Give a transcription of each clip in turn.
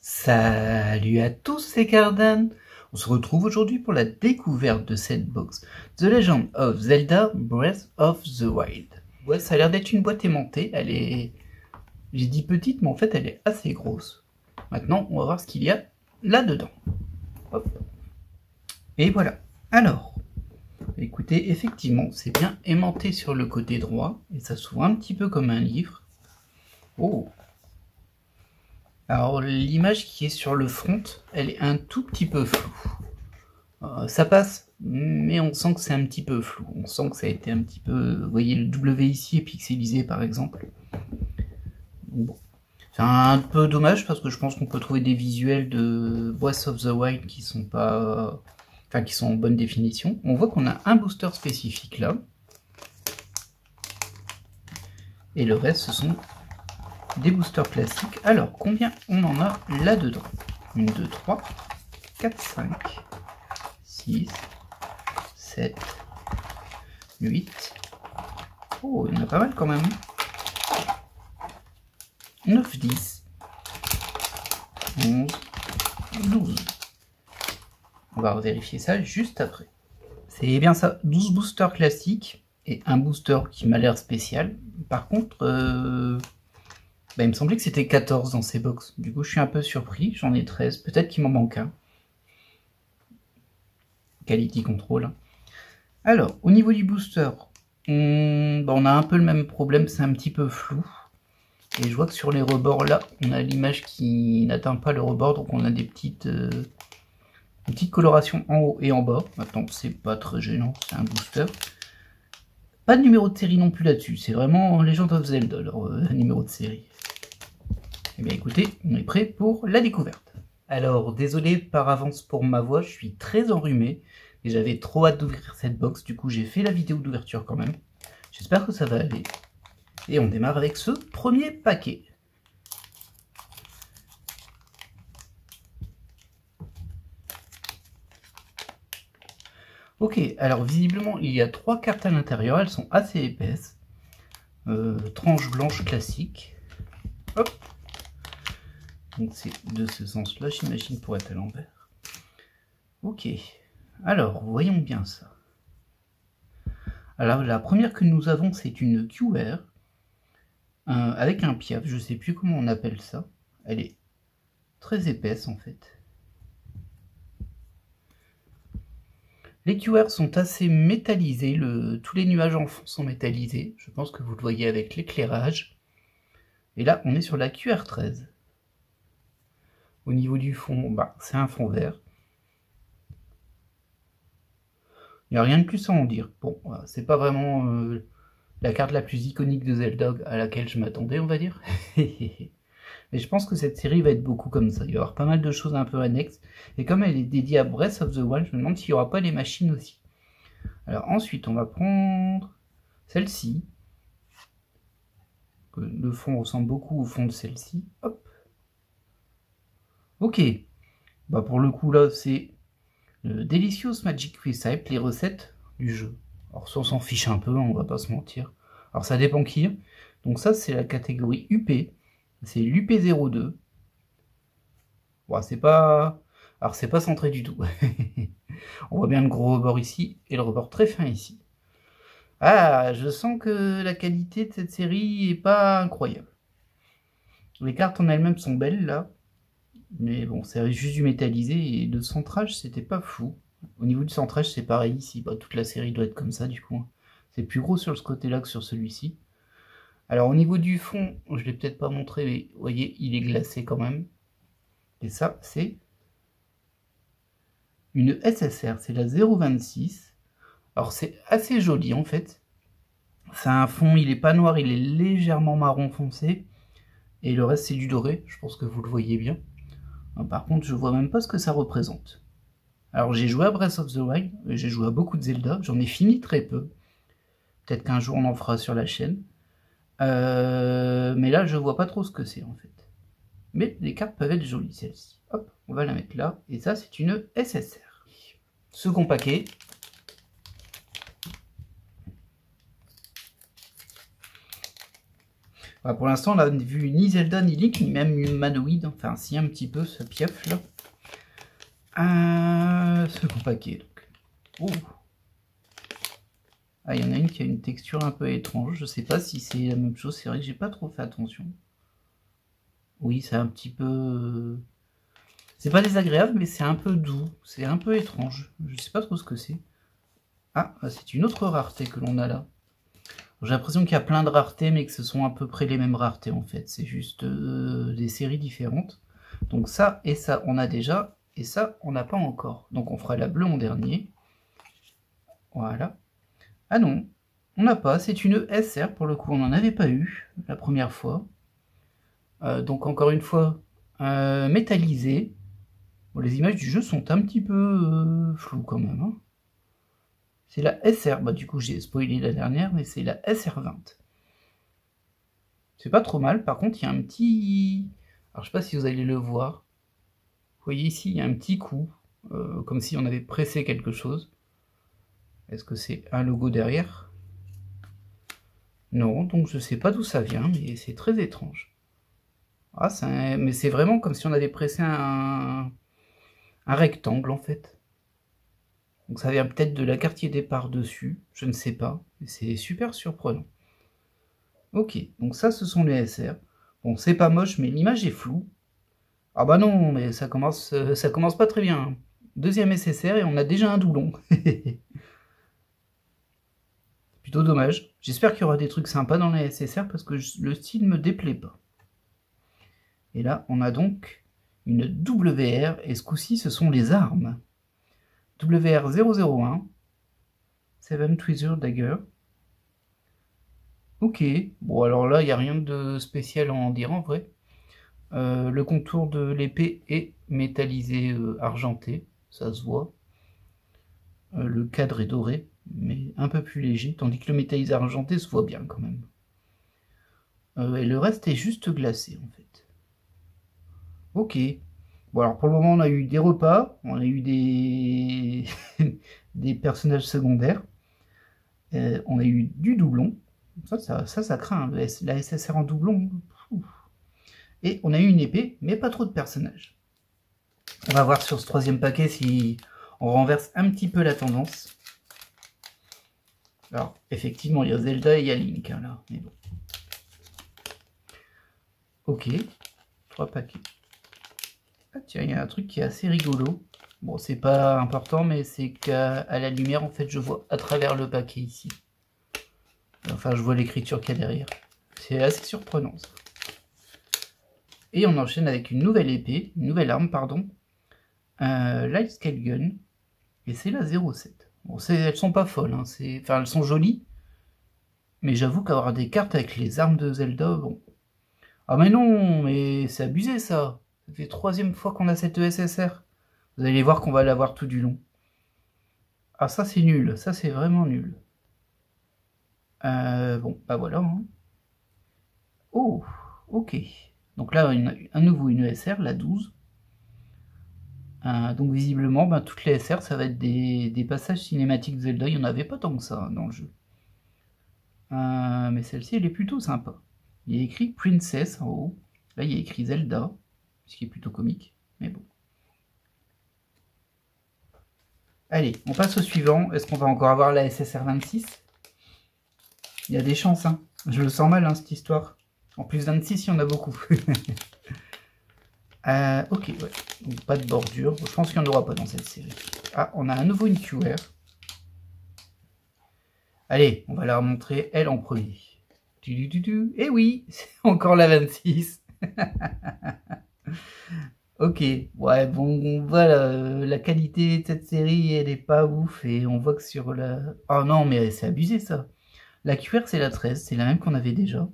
Salut à tous, c'est Cardan. On se retrouve aujourd'hui pour la découverte de cette box The Legend of Zelda Breath of the Wild. Ouais, ça a l'air d'être une boîte aimantée, elle est... J'ai dit petite, mais en fait elle est assez grosse. Maintenant, on va voir ce qu'il y a là-dedans. Hop. Et voilà. Alors, écoutez, effectivement, c'est bien aimanté sur le côté droit, et ça s'ouvre un petit peu comme un livre. Oh! Alors l'image qui est sur le front, elle est un tout petit peu floue. Ça passe, mais on sent que c'est un petit peu flou. On sent que ça a été un petit peu... Vous voyez, le W ici est pixelisé par exemple. Bon. C'est un peu dommage parce que je pense qu'on peut trouver des visuels de Breath of the Wild qui sont pas... Enfin, qui sont en bonne définition. On voit qu'on a un booster spécifique là. Et le reste, ce sont des boosters classiques. Alors, combien on en a là-dedans? 1, 2, 3, 4, 5, 6, 7, 8. Oh, il y en a pas mal quand même. 9, 10, 11, 12. On va vérifier ça juste après. C'est bien ça, 12 boosters classiques et un booster qui m'a l'air spécial. Par contre, il me semblait que c'était 14 dans ces box. Du coup, je suis un peu surpris. J'en ai 13. Peut-être qu'il m'en manque un. Quality control. Alors, au niveau du booster, on a un peu le même problème. C'est un petit peu flou. Et je vois que sur les rebords, là, on a l'image qui n'atteint pas le rebord. Donc, on a des petites colorations en haut et en bas. Maintenant, c'est pas très gênant. C'est un booster. Pas de numéro de série non plus là-dessus. C'est vraiment Legend of Zelda, leur numéro de série. Eh bien écoutez, on est prêt pour la découverte. Alors, désolé par avance pour ma voix, je suis très enrhumé et j'avais trop hâte d'ouvrir cette box, du coup j'ai fait la vidéo d'ouverture quand même. J'espère que ça va aller. Et on démarre avec ce premier paquet. Ok, alors visiblement il y a 3 cartes à l'intérieur, elles sont assez épaisses. Tranche blanche classique. Hop. Donc c'est de ce sens-là, j'imagine, pour être à l'envers. Ok, alors voyons bien ça. Alors la première que nous avons, c'est une QR avec un piaf, je ne sais plus comment on appelle ça. Elle est très épaisse en fait. Les QR sont assez métallisés, tous les nuages en fond sont métallisés. Je pense que vous le voyez avec l'éclairage. Et là, on est sur la QR13. Au niveau du fond, c'est un fond vert. Il n'y a rien de plus à en dire. Bon, c'est pas vraiment la carte la plus iconique de Zelda à laquelle je m'attendais, on va dire. Mais je pense que cette série va être beaucoup comme ça. Il va y avoir pas mal de choses un peu annexes. Et comme elle est dédiée à Breath of the Wild, je me demande s'il n'y aura pas les machines aussi. Alors ensuite, on va prendre celle-ci. Le fond ressemble beaucoup au fond de celle-ci. Hop. Ok. Pour le coup, là, c'est le Delicious Magic Recipe, les recettes du jeu. Alors ça, on s'en fiche un peu, on va pas se mentir. Alors ça dépend qui. Donc ça, c'est la catégorie UP. C'est l'UP02. Bon, c'est pas... Alors c'est pas centré du tout. On voit bien le gros rebord ici et le rebord très fin ici. Ah, je sens que la qualité de cette série est pas incroyable. Les cartes en elles-mêmes sont belles là. Mais bon, c'est juste du métallisé et le centrage, c'était pas fou. Au niveau du centrage, c'est pareil ici. Toute la série doit être comme ça du coup. C'est plus gros sur ce côté-là que sur celui-ci. Alors au niveau du fond, je l'ai peut-être pas montré, mais vous voyez, il est glacé quand même. Et ça, c'est une SSR, c'est la 026. Alors c'est assez joli en fait. C'est un fond, il est pas noir, il est légèrement marron foncé. Et le reste c'est du doré, je pense que vous le voyez bien. Par contre, je vois même pas ce que ça représente. Alors j'ai joué à Breath of the Wild, j'ai joué à beaucoup de Zelda, j'en ai fini très peu. Peut-être qu'un jour on en fera sur la chaîne. Mais là je vois pas trop ce que c'est en fait. Mais les cartes peuvent être jolies celles-ci. Hop, on va la mettre là. Et ça c'est une SSR. Second paquet. Bah, pour l'instant, on n'a vu ni Zelda, ni Link, ni même Humanoid. Enfin, si, un petit peu, ce piaf là. Second paquet, donc. Oh. Ah, il y en a une qui a une texture un peu étrange. Je sais pas si c'est la même chose. C'est vrai que j'ai pas trop fait attention. Oui, c'est un petit peu... C'est pas désagréable, mais c'est un peu doux. C'est un peu étrange. Je sais pas trop ce que c'est. Ah, c'est une autre rareté que l'on a là. J'ai l'impression qu'il y a plein de raretés, mais que ce sont à peu près les mêmes raretés en fait. C'est juste des séries différentes. Donc ça et ça, on a déjà. Et ça, on n'a pas encore. Donc on fera la bleue en dernier. Voilà. Ah non, on n'a pas. C'est une SR pour le coup. On n'en avait pas eu la première fois. Donc encore une fois, métallisée. Bon, les images du jeu sont un petit peu floues quand même. Hein. C'est la SR. Bah, du coup, j'ai spoilé la dernière, mais c'est la SR20. C'est pas trop mal. Par contre, il y a un petit... Alors, je sais pas si vous allez le voir. Vous voyez ici, il y a un petit coup. Comme si on avait pressé quelque chose. Est-ce que c'est un logo derrière? Non, donc je sais pas d'où ça vient, mais c'est très étrange. Ah, mais c'est vraiment comme si on avait pressé un rectangle, en fait. Donc ça vient peut-être de la quartier départ dessus, je ne sais pas. C'est super surprenant. Ok, donc ça, ce sont les SR. Bon, c'est pas moche, mais l'image est floue. Ah bah non, mais ça commence pas très bien. Hein. Deuxième SSR et on a déjà un doublon. Plutôt dommage. J'espère qu'il y aura des trucs sympas dans les SSR parce que le style me déplaît pas. Et là, on a donc une WR et ce coup-ci, ce sont les armes. WR001, Seven Tweezer Dagger. Ok, bon alors là, il n'y a rien de spécial à en dire en vrai. Le contour de l'épée est métallisé argenté, ça se voit. Le cadre est doré, mais un peu plus léger, tandis que le métallisé argenté se voit bien quand même. Et le reste est juste glacé en fait. Ok. Bon alors pour le moment on a eu des repas, on a eu des, des personnages secondaires, on a eu du doublon, ça craint, la SSR en doublon. Et on a eu une épée, mais pas trop de personnages. On va voir sur ce troisième paquet si on renverse un petit peu la tendance. Alors, effectivement, il y a Zelda et il y a Link, hein, là, mais bon. Ok, 3 paquets. Ah tiens, il y a un truc qui est assez rigolo. Bon, c'est pas important, mais c'est qu'à la lumière, en fait, je vois à travers le paquet ici. Enfin, je vois l'écriture qu'il y a derrière. C'est assez surprenant, ça. Et on enchaîne avec une nouvelle épée, une nouvelle arme, pardon. Light Scale Gun. Et c'est la 07. Bon, elles sont pas folles, hein, enfin, elles sont jolies. Mais j'avoue qu'avoir des cartes avec les armes de Zelda, bon. Ah mais non, mais c'est abusé ça. Ça fait 3e fois qu'on a cette ESSR. Vous allez voir qu'on va l'avoir tout du long. Ah ça c'est nul, ça c'est vraiment nul. Bon, bah voilà. Hein. Oh, ok. Donc là, à nouveau une ESR, la 12. Donc visiblement, bah, toutes les SR, ça va être des passages cinématiques Zelda. Il n'y en avait pas tant que ça hein, dans le jeu. Mais celle-ci, elle est plutôt sympa. Il y a écrit Princess en haut. Là, il y a écrit Zelda, ce qui est plutôt comique, mais bon. Allez, on passe au suivant. Est-ce qu'on va encore avoir la SSR 26? Il y a des chances, hein. Je le sens mal, hein, cette histoire. En plus 26, il y en a beaucoup. Ok, ouais. Donc, pas de bordure. Je pense qu'il n'y en aura pas dans cette série. Ah, on a à nouveau une QR. Allez, on va la montrer, elle, en premier. Eh oui, c'est encore la 26. Ok, ouais, bon, voilà, la qualité de cette série, elle est pas ouf, et on voit que sur la... Oh non, mais c'est abusé, ça. La QR, c'est la 13, c'est la même qu'on avait déjà.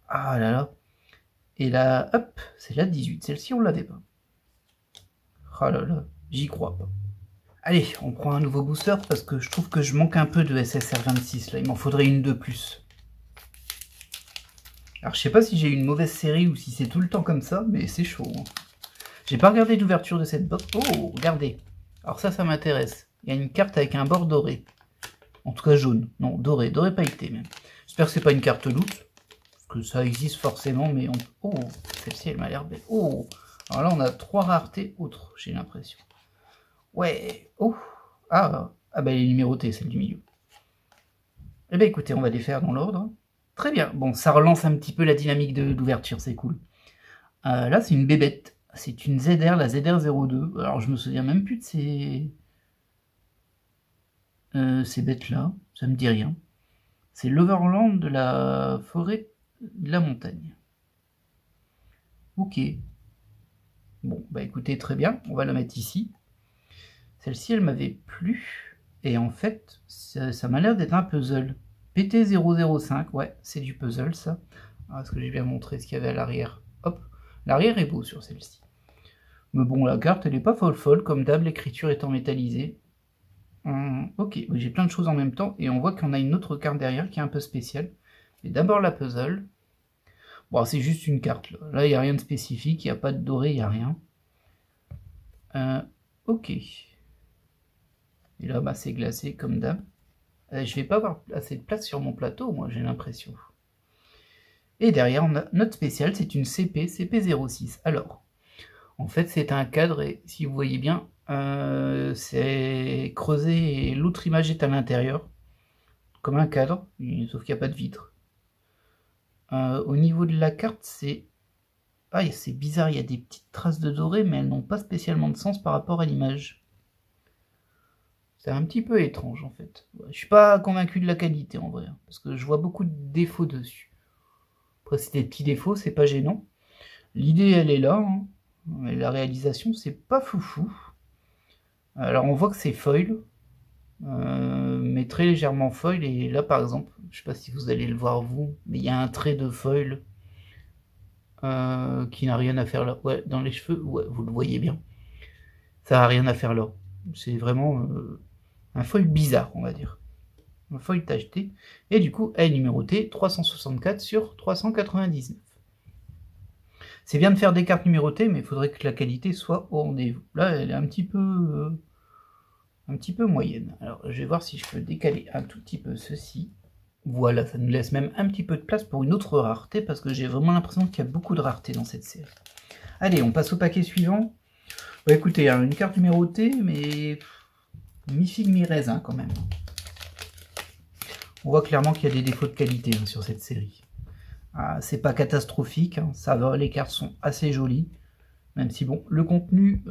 Ah là là. Et là, hop, c'est la 18, celle-ci, on l'avait pas. Oh là là, j'y crois pas. Allez, on prend un nouveau booster, parce que je trouve que je manque un peu de SSR 26, là, il m'en faudrait une de plus. Alors je sais pas si j'ai une mauvaise série ou si c'est tout le temps comme ça, mais c'est chaud. Hein. J'ai pas regardé l'ouverture de cette box. Oh, regardez. Alors ça m'intéresse. Il y a une carte avec un bord doré. En tout cas jaune. Non, doré. Doré pailleté même. J'espère que c'est pas une carte loot. Parce que ça existe forcément, mais on... Oh, celle-ci, elle m'a l'air belle. Oh, alors là, on a 3 raretés autres, j'ai l'impression. Ouais, oh, ah bah elle est numérotée, celle du milieu. Eh bien écoutez, on va les faire dans l'ordre. Très bien, bon, ça relance un petit peu la dynamique d'ouverture, c'est cool. Là, c'est une bébête. C'est une ZR, la ZR02. Alors, je me souviens même plus de ces bêtes-là. Ça me dit rien. C'est l'Overland de la forêt de la montagne. Ok. Bon, bah écoutez, très bien. On va la mettre ici. Celle-ci, elle m'avait plu. Et en fait, ça m'a l'air d'être un puzzle. PT005, ouais, c'est du puzzle, ça. Est-ce que j'ai bien montré ce qu'il y avait à l'arrière? Hop. L'arrière est beau sur celle-ci. Mais bon, la carte, elle n'est pas folle, comme d'hab, l'écriture étant métallisée. Ok, j'ai plein de choses en même temps, et on voit qu'on a une autre carte derrière qui est un peu spéciale. Et d'abord la puzzle. Bon, c'est juste une carte, là. Là, il n'y a rien de spécifique, il n'y a pas de doré, il n'y a rien. Ok. Et là, bah, c'est glacé, comme d'hab. Je vais pas avoir assez de place sur mon plateau, moi, j'ai l'impression. Et derrière, on a notre spéciale, c'est une CP06. Alors, en fait, c'est un cadre, et si vous voyez bien, c'est creusé et l'autre image est à l'intérieur, comme un cadre, sauf qu'il n'y a pas de vitre. Au niveau de la carte, c'est bizarre, il y a des petites traces de doré, mais elles n'ont pas spécialement de sens par rapport à l'image. C'est un petit peu étrange, en fait. Je suis pas convaincu de la qualité, en vrai, parce que je vois beaucoup de défauts dessus. Après, c'est des petits défauts, c'est pas gênant. L'idée, elle est là, hein. Mais la réalisation, c'est pas foufou. Alors, on voit que c'est foil, mais très légèrement foil. Et là, par exemple, je sais pas si vous allez le voir vous, mais il y a un trait de foil qui n'a rien à faire là. Ouais, dans les cheveux, ouais, vous le voyez bien. Ça n'a rien à faire là. C'est vraiment un foil bizarre, on va dire. Un foil tacheté. Et du coup, elle est numérotée 364 sur 399. C'est bien de faire des cartes numérotées, mais il faudrait que la qualité soit au rendez-vous. Là, elle est un petit peu moyenne. Alors, je vais voir si je peux décaler un tout petit peu ceci. Voilà, ça nous laisse même un petit peu de place pour une autre rareté, parce que j'ai vraiment l'impression qu'il y a beaucoup de raretés dans cette série. Allez, on passe au paquet suivant. Bah écoutez, une carte numérotée, mais mi-figue, mi-raisin quand même. On voit clairement qu'il y a des défauts de qualité sur cette série. C'est pas catastrophique, hein, ça va, les cartes sont assez jolies, même si bon, le contenu,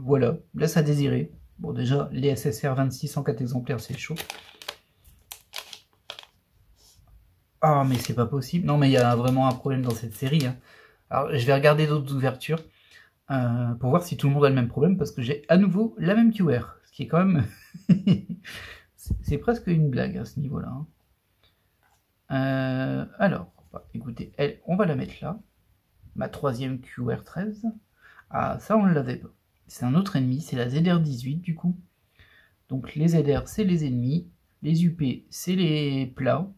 voilà, laisse à désirer. Bon, déjà, les SSR 26 en 4 exemplaires, c'est chaud. Ah, mais c'est pas possible. Non, mais il y a vraiment un problème dans cette série, hein. Alors, je vais regarder d'autres ouvertures pour voir si tout le monde a le même problème, parce que j'ai à nouveau la même QR, ce qui est quand même... c'est presque une blague à ce niveau-là, hein. Alors, bah, écoutez, on va la mettre là. Ma troisième QR13. Ah, ça, on ne l'avait pas. C'est un autre ennemi, c'est la ZR18 du coup. Donc les ZR, c'est les ennemis. Les UP, c'est les plats.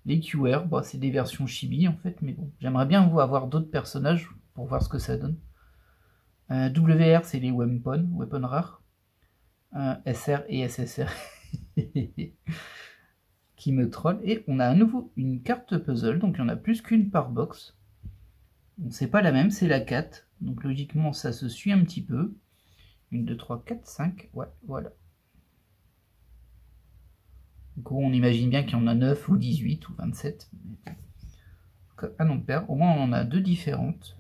Les QR, bah, c'est des versions chibi en fait. Mais bon, j'aimerais bien avoir d'autres personnages pour voir ce que ça donne. WR, c'est les weapons rares. SR et SSR. Qui me troll. Et on a à nouveau une carte puzzle, donc il y en a plus qu'une par box. C'est pas la même, c'est la 4. Donc logiquement, ça se suit un petit peu. 1, 2, 3, 4, 5. Ouais, voilà. Du coup, on imagine bien qu'il y en a 9 ou 18 ou 27. Ah non, père, au moins on en a 2 différentes.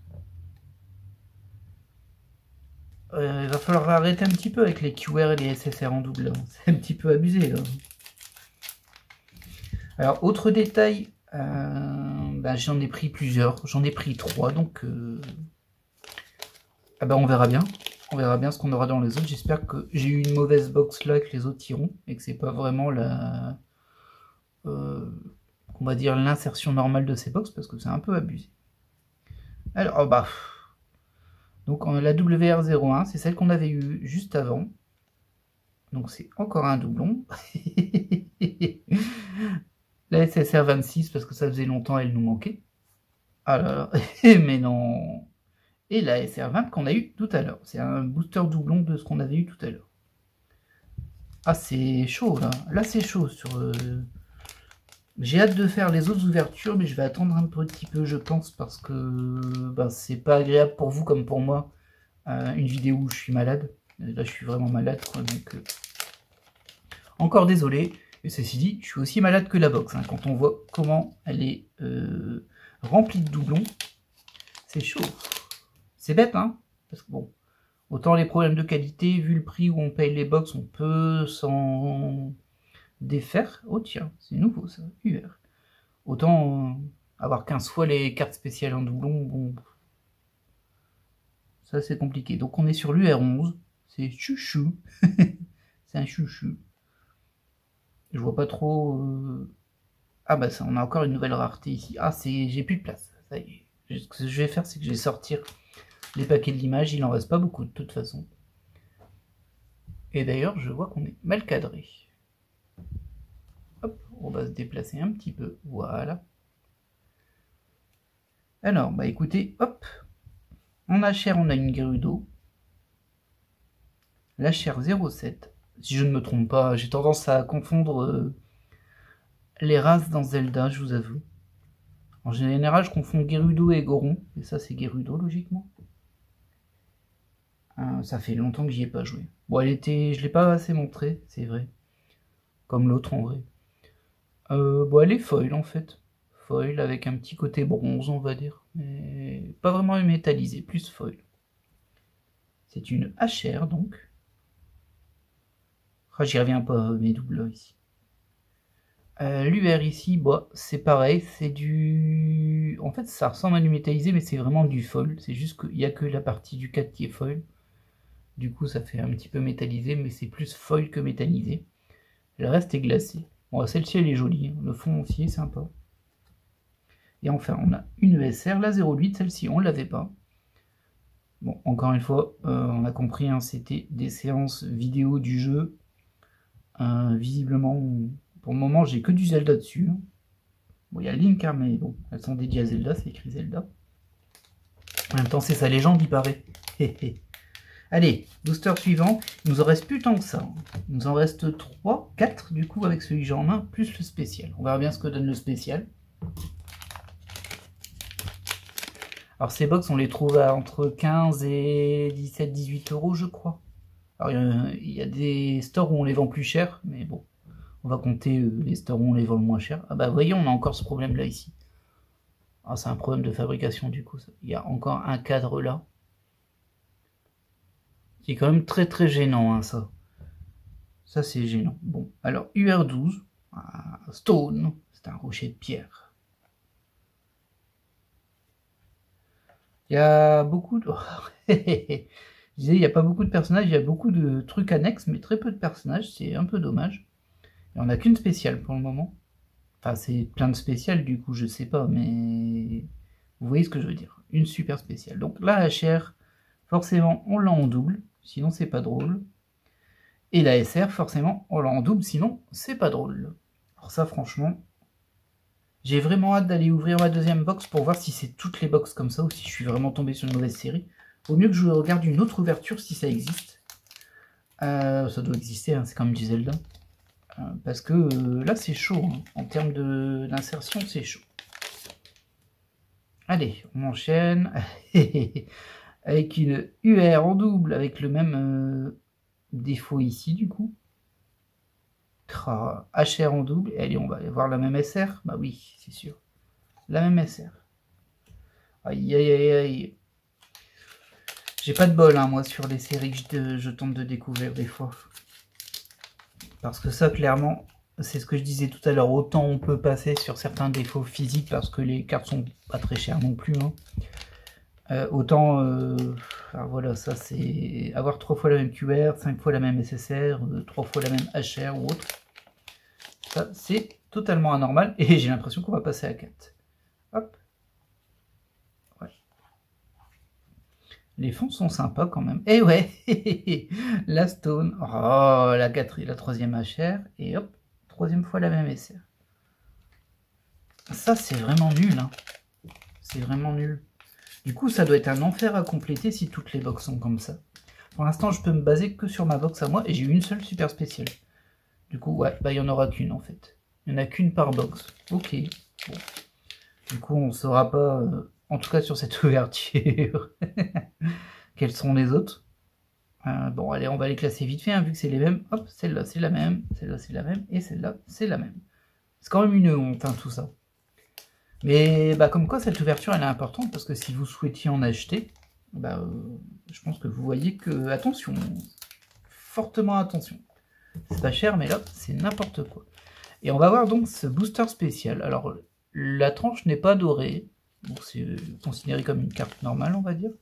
Il va falloir arrêter un petit peu avec les QR et les SSR en double. C'est un petit peu abusé là. Alors, autre détail, bah, j'en ai pris plusieurs, j'en ai pris 3, donc ah bah, on verra bien ce qu'on aura dans les autres. J'espère que j'ai eu une mauvaise box là, que les autres iront, et que c'est pas vraiment la, on va dire l'insertion normale de ces box, parce que c'est un peu abusé. Alors, oh bah, donc la WR01, c'est celle qu'on avait eue juste avant, donc c'est encore un doublon. La SSR 26, parce que ça faisait longtemps, elle nous manquait. Ah là là, mais non. Et la SR20 qu'on a eu tout à l'heure. C'est un booster doublon de ce qu'on avait eu tout à l'heure. Ah, c'est chaud, là. Là, c'est chaud sur J'ai hâte de faire les autres ouvertures, mais je vais attendre un petit peu, je pense, parce que c'est pas agréable pour vous comme pour moi. Une vidéo où je suis malade. Là, je suis vraiment malade, quoi, donc encore désolé. Et ceci dit, je suis aussi malade que la box. Hein. Quand on voit comment elle est remplie de doublons, c'est chaud. C'est bête, hein, parce que bon, autant les problèmes de qualité, vu le prix où on paye les box, on peut s'en défaire. Oh tiens, c'est nouveau ça, UR. Autant avoir 15 fois les cartes spéciales en doublon, bon, ça c'est compliqué. Donc on est sur l'UR11, c'est chouchou, c'est un chouchou. Je vois pas trop... Ah bah ça, on a encore une nouvelle rareté ici. Ah, j'ai plus de place, ça y est. Ce que je vais faire, c'est que je vais sortir les paquets de l'image, il en reste pas beaucoup de toute façon. Et d'ailleurs, je vois qu'on est mal cadré. Hop, on va se déplacer un petit peu, voilà. Alors, bah écoutez, hop, en HR, on a une Gerudo. La chair 07. Si je ne me trompe pas, j'ai tendance à confondre les races dans Zelda, je vous avoue. En général, je confonds Gerudo et Goron, et ça c'est Gerudo logiquement. Ça fait longtemps que j'y ai pas joué. Bon, je l'ai pas assez montré, c'est vrai. Comme l'autre en vrai. Bon, elle est foil en fait. Foil avec un petit côté bronze, on va dire. Mais pas vraiment métallisé, plus foil. C'est une HR donc. Ah, j'y reviens pas, mes doubles ici. L'UR ici, bah, c'est pareil, c'est du... En fait, ça ressemble à du métallisé, mais c'est vraiment du foil. C'est juste qu'il n'y a que la partie du 4 qui est foil. Du coup, ça fait un petit peu métallisé, mais c'est plus foil que métallisé. Le reste est glacé. Bon, celle-ci, elle est jolie. Hein. Le fond aussi est sympa. Et enfin, on a une ESR, la 08. Celle-ci, on ne l'avait pas. Bon, encore une fois, on a compris, hein, c'était des séances vidéo du jeu. Visiblement... Pour le moment, j'ai que du Zelda dessus. Bon, il y a Link, hein, mais bon, elles sont dédiées à Zelda, c'est écrit Zelda. En même temps, c'est sa légende, il paraît. Allez, booster suivant. Il nous en reste plus tant que ça. Il nous en reste 3, 4 du coup, avec celui que j'ai en main, plus le spécial. On verra bien ce que donne le spécial. Alors, ces box, on les trouve à entre 15 et 17, 18 euros, je crois. Alors, il y a des stores où on les vend plus cher, mais bon. On va compter les stores où on les vend le moins cher. Ah bah vous voyez, on a encore ce problème là ici. Ah, c'est un problème de fabrication du coup. Ça. Il y a encore un cadre là. Qui est quand même très très gênant hein, ça. Ça c'est gênant. Bon, alors UR12. Stone. C'est un rocher de pierre. Il y a beaucoup de... Je disais, il n'y a pas beaucoup de personnages. Il y a beaucoup de trucs annexes, mais très peu de personnages. C'est un peu dommage. Et on n'a qu'une spéciale pour le moment. Enfin, c'est plein de spéciales, du coup, je sais pas, mais... Vous voyez ce que je veux dire. Une super spéciale. Donc, la HR, forcément, on l'a en double, sinon c'est pas drôle. Et la SR, forcément, on l'a en double, sinon c'est pas drôle. Alors ça, franchement, j'ai vraiment hâte d'aller ouvrir ma deuxième box pour voir si c'est toutes les boxes comme ça, ou si je suis vraiment tombé sur une mauvaise série. Au mieux que je regarde une autre ouverture, si ça existe. Ça doit exister, hein, c'est quand même du Zelda. Parce que là c'est chaud, hein. En termes d'insertion c'est chaud. Allez, on enchaîne avec une UR en double avec le même défaut ici du coup. HR en double, et allez on va avoir la même SR, bah oui c'est sûr, la même SR. Aïe aïe aïe aïe. J'ai pas de bol hein, moi sur les séries que je tente de découvrir des fois. Parce que ça clairement... C'est ce que je disais tout à l'heure, autant on peut passer sur certains défauts physiques parce que les cartes sont pas très chères non plus. Hein. Autant, alors voilà, ça c'est avoir 3 fois la même QR, 5 fois la même SSR, 3 fois la même HR ou autre. Ça c'est totalement anormal et j'ai l'impression qu'on va passer à 4. Hop. Ouais. Les fonds sont sympas quand même. Et ouais, la Stone, oh, la 3e HR et hop. 3e fois la même SR. Ça, c'est vraiment nul. Hein. C'est vraiment nul. Du coup, ça doit être un enfer à compléter si toutes les box sont comme ça. Pour l'instant, je peux me baser que sur ma box à moi et j'ai eu une seule super spéciale. Du coup, ouais, bah il n'y en aura qu'une en fait. Il n'y en a qu'une par box. Ok. Bon. Du coup, on ne saura pas, en tout cas sur cette ouverture, quelles sont les autres. Bon, allez, on va les classer vite fait, hein, vu que c'est les mêmes. Hop, celle-là, c'est la même. Celle-là, c'est la même. Et celle-là, c'est la même. C'est quand même une honte, hein, tout ça. Mais bah, comme quoi, cette ouverture, elle est importante, parce que si vous souhaitiez en acheter, bah, je pense que vous voyez que, attention, fortement attention. C'est pas cher, mais là, c'est n'importe quoi. Et on va voir donc ce booster spécial. Alors, la tranche n'est pas dorée. Donc, c'est considéré comme une carte normale, on va dire.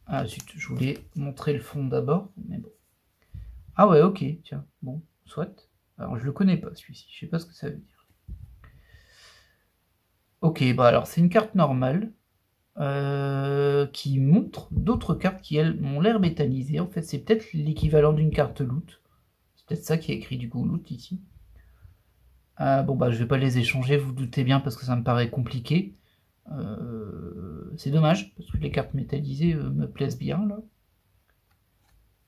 Ah, zut, je voulais montrer le fond d'abord, mais bon. Ah ouais, ok, tiens, bon, soit. Alors, je le connais pas, celui-ci, je sais pas ce que ça veut dire. Ok, bah alors, c'est une carte normale qui montre d'autres cartes qui, elles, ont l'air métallisées. En fait, c'est peut-être l'équivalent d'une carte loot. C'est peut-être ça qui est écrit, du coup, loot, ici. Bon, bah, je vais pas les échanger, vous doutez bien, parce que ça me paraît compliqué. C'est dommage, parce que les cartes métallisées me plaisent bien, là.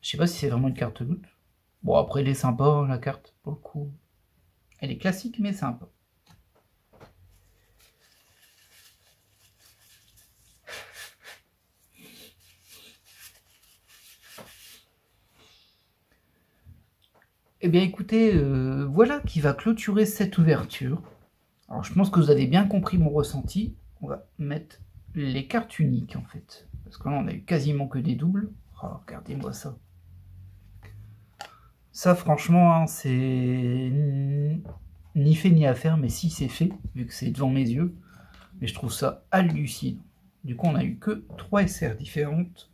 Je sais pas si c'est vraiment une carte loot. Bon, après, elle est sympa, hein, la carte, pour le coup. Elle est classique, mais sympa. Eh bien, écoutez, voilà qui va clôturer cette ouverture. Alors, je pense que vous avez bien compris mon ressenti. On va mettre les cartes uniques, en fait. Parce que là, on a eu quasiment que des doubles. Oh, regardez-moi ça. Ça, franchement, hein, c'est ni fait ni à faire, mais si c'est fait, vu que c'est devant mes yeux. Mais je trouve ça hallucinant. Du coup, on a eu que 3 SR différentes.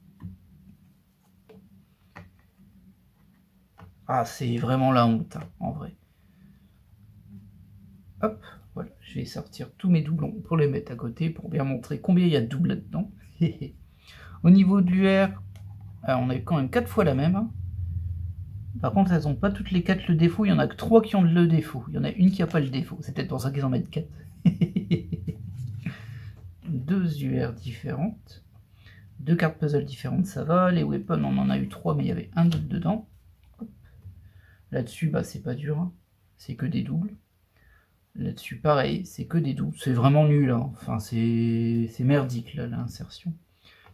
Ah, c'est vraiment la honte, hein, en vrai. Hop, voilà, je vais sortir tous mes doublons pour les mettre à côté, pour bien montrer combien il y a de doubles là-dedans. Au niveau de l'UR, on a eu quand même 4 fois la même. Hein. Par contre, elles n'ont pas toutes les 4 le défaut, il y en a que 3 qui ont le défaut. Il y en a une qui n'a pas le défaut, c'est peut-être pour ça qu'ils en mettent 4. 2 UR différentes. 2 cartes puzzle différentes, ça va. Les weapons, on en a eu 3, mais il y avait un doute dedans. Là-dessus, bah, c'est pas dur, hein. C'est que des doubles. Là-dessus, pareil, c'est que des doubles. C'est vraiment nul, hein. Enfin, c'est merdique, là, l'insertion.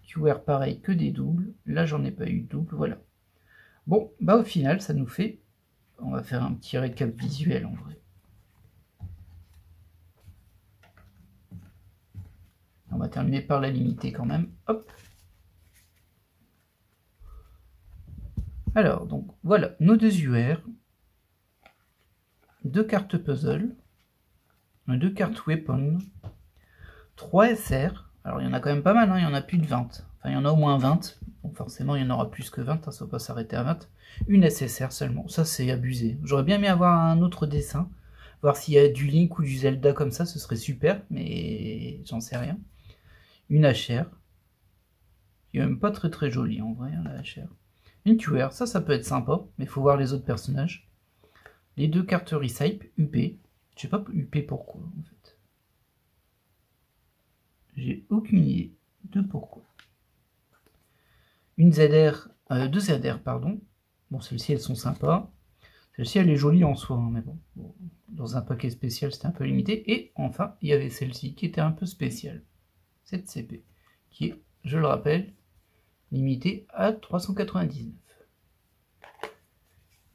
QR, pareil, que des doubles. Là, j'en ai pas eu de double, voilà. Bon, bah au final, ça nous fait... On va faire un petit récap visuel, en vrai. On va terminer par la limitée, quand même. Hop. Alors, donc, voilà, nos 2 UR. 2 cartes puzzle. 2 cartes weapon. 3 SR. Alors, il y en a quand même pas mal, hein, il y en a plus de 20. Enfin, il y en a au moins 20. Bon, forcément, il y en aura plus que 20, hein, ça va pas s'arrêter à 20. Une SSR seulement, ça c'est abusé. J'aurais bien aimé avoir un autre dessin. Voir s'il y a du Link ou du Zelda comme ça, ce serait super, mais j'en sais rien. Une HR. Il est même pas très très joli en vrai, hein, la HR. Une QR, ça peut être sympa, mais il faut voir les autres personnages. Les 2 cartes Recipe, UP. Je sais pas UP pourquoi en fait. J'ai aucune idée de pourquoi. Une ZR, 2 ZR, pardon. Bon, celles-ci, elles sont sympas. Celle-ci, elle est jolie en soi, hein, mais bon, dans un paquet spécial, c'était un peu limité. Et enfin, il y avait celle-ci qui était un peu spéciale. Cette CP, qui est, je le rappelle, limitée à 399.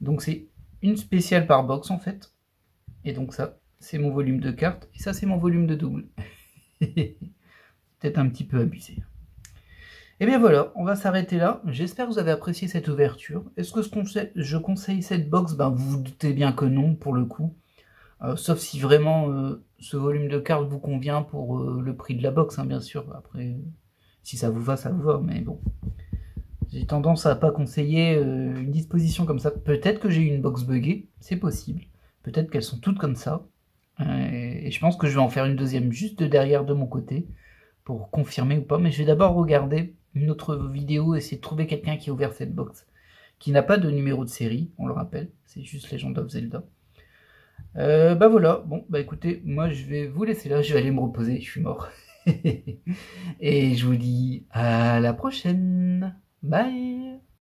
Donc c'est une spéciale par box, en fait. Et donc ça, c'est mon volume de cartes. Et ça, c'est mon volume de double. Peut-être un petit peu abusé. Et bien voilà, on va s'arrêter là. J'espère que vous avez apprécié cette ouverture. Est-ce que je conseille cette box? Ben, vous vous doutez bien que non, pour le coup. Sauf si vraiment ce volume de cartes vous convient pour le prix de la box, hein, bien sûr. Après, si ça vous va, ça vous va. Mais bon, j'ai tendance à pas conseiller une disposition comme ça. Peut-être que j'ai une box buggée, c'est possible. Peut-être qu'elles sont toutes comme ça. Et je pense que je vais en faire une deuxième juste derrière de mon côté pour confirmer ou pas. Mais je vais d'abord regarder une autre vidéo, essayer de trouver quelqu'un qui a ouvert cette box, qui n'a pas de numéro de série, on le rappelle, c'est juste Legend of Zelda. Bah voilà, bon, bah écoutez, moi je vais vous laisser là, je vais aller me reposer, je suis mort. Et je vous dis à la prochaine, bye.